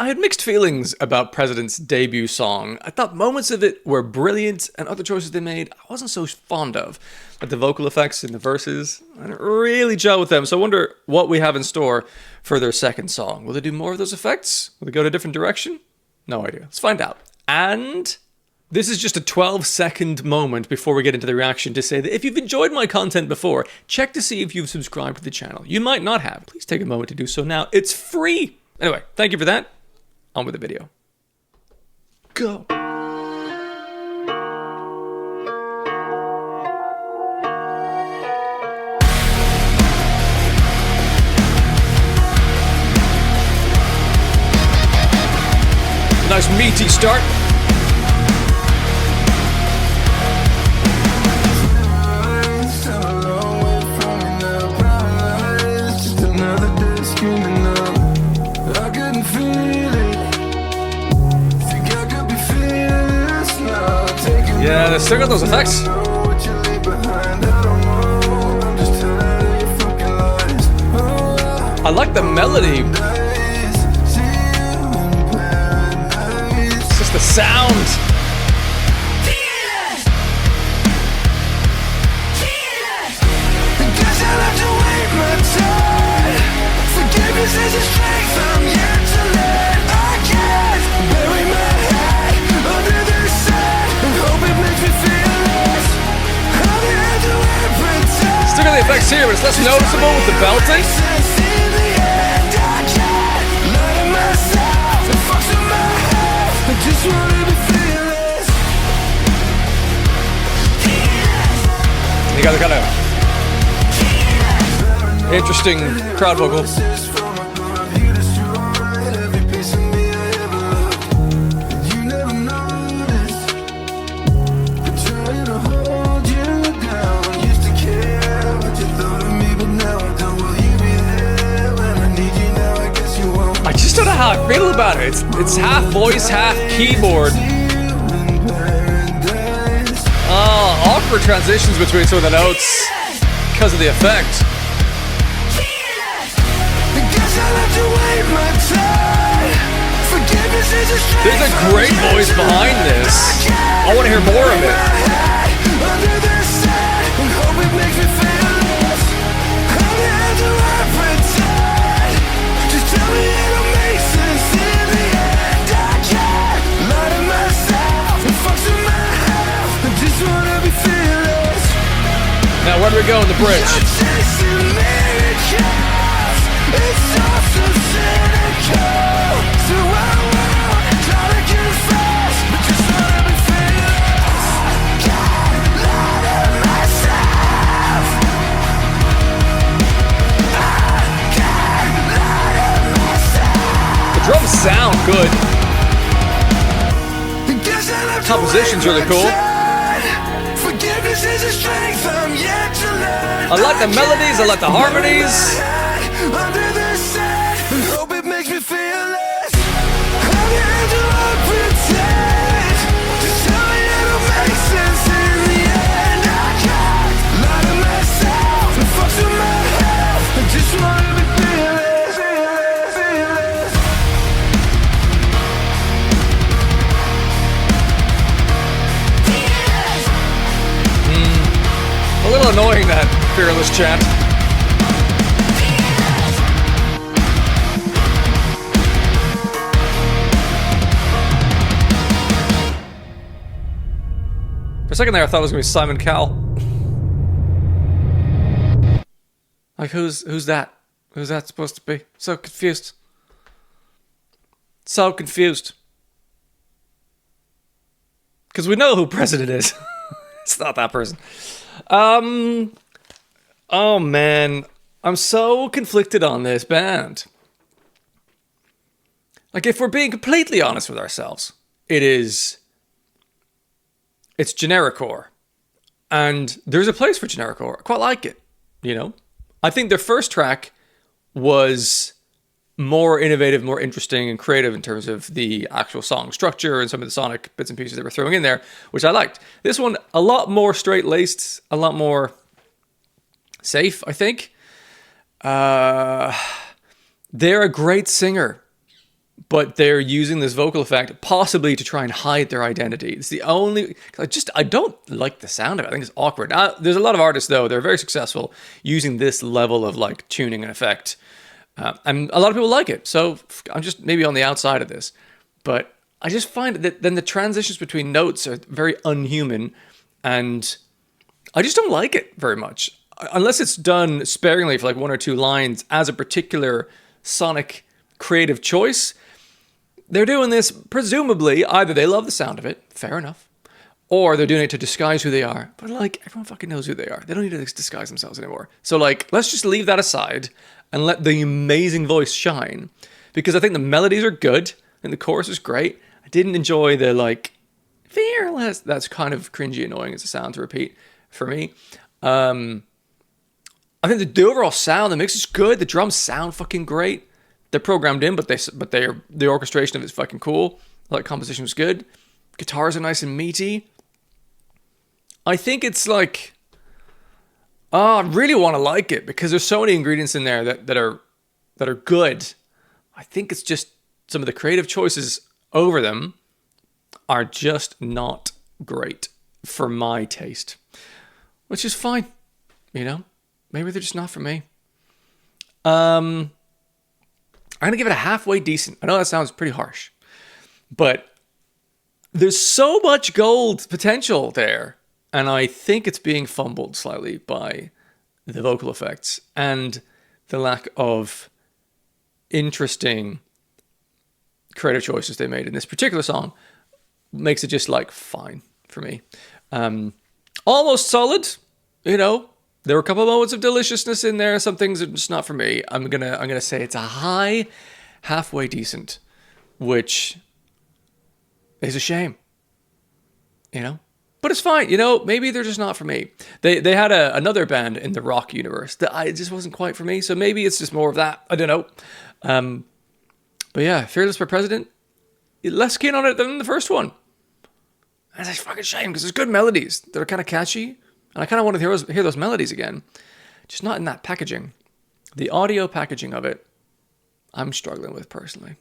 I had mixed feelings about President's debut song. I thought moments of it were brilliant, and other choices they made I wasn't so fond of. Like the vocal effects in the verses, I didn't really gel with them, so I wonder what we have in store for their second song. Will they do more of those effects? Will they go to a different direction? No idea. Let's find out. And this is just a 12-second moment before we get into the reaction to say that if you've enjoyed my content before, check to see if you've subscribed to the channel. You might not have. Please take a moment to do so now. It's free. Anyway, thank you for that. On with the video. Go. Nice meaty start. Yeah, they still got those effects. I like the melody. It's just the sound. Forgiveness is a strength I'm yet to learn. I can't bury my head under the sand and hope it makes me feel less. Still got the effects here, but it's less noticeable with the belting. You got the kind of interesting crowd vocal. I just don't know how I feel about it. It's half voice, half keyboard. Awkward transitions between some of the notes because of the effect. There's a great voice behind this. I want to hear more of it. Now, where do we go in the bridge? The drums sound good. Composition's really cool. I like the melodies, I like the harmonies. A little annoying, that Fearless chant. For a second there, I thought it was going to be Simon Cowell. Like, who's that? Who's that supposed to be? So confused. So confused. Because we know who President is. It's not that person. Oh man, I'm so conflicted on this band. Like, if we're being completely honest with ourselves, it's genericore. And there's a place for genericore. I quite like it, you know? I think their first track was more innovative, more interesting and creative in terms of the actual song structure and some of the sonic bits and pieces they were throwing in there, which I liked. This one, a lot more straight-laced, a lot more safe, I think. They're a great singer, but they're using this vocal effect possibly to try and hide their identity. It's the only, I don't like the sound of it. I think it's awkward. There's a lot of artists though, they're very successful using this level of like tuning and effect. And a lot of people like it. So I'm just maybe on the outside of this, but I just find that then the transitions between notes are very unhuman, and I just don't like it very much. Unless it's done sparingly for like one or two lines as a particular sonic creative choice. They're doing this presumably, either they love the sound of it, fair enough, or they're doing it to disguise who they are. But like, everyone fucking knows who they are. They don't need to disguise themselves anymore. So like, let's just leave that aside and let the amazing voice shine. Because I think the melodies are good and the chorus is great. I didn't enjoy the like, fearless. That's kind of cringy annoying as a sound to repeat for me. I think the overall sound, the mix is good. The drums sound fucking great. They're programmed in, but the orchestration of it's fucking cool. Like, composition was good. Guitars are nice and meaty. I think it's like, I really want to like it because there's so many ingredients in there that are good. I think it's just some of the creative choices over them are just not great for my taste, which is fine. You know, maybe they're just not for me. I'm going to give it a halfway decent. I know that sounds pretty harsh, but there's so much gold potential there. And I think it's being fumbled slightly by the vocal effects and the lack of interesting creative choices they made in this particular song. Makes it just like fine for me. Almost solid, you know. There were a couple of moments of deliciousness in there. Some things are just not for me. I'm gonna say it's a high, halfway decent, which is a shame. You know, but it's fine. You know, maybe they're just not for me. They had another band in the rock universe that it just wasn't quite for me. So maybe it's just more of that. I don't know. But yeah, Fearless for President, less keen on it than the first one. And it's a fucking shame because there's good melodies that are kind of catchy. And I kind of want to hear those melodies again. Just not in that packaging. The audio packaging of it, I'm struggling with personally.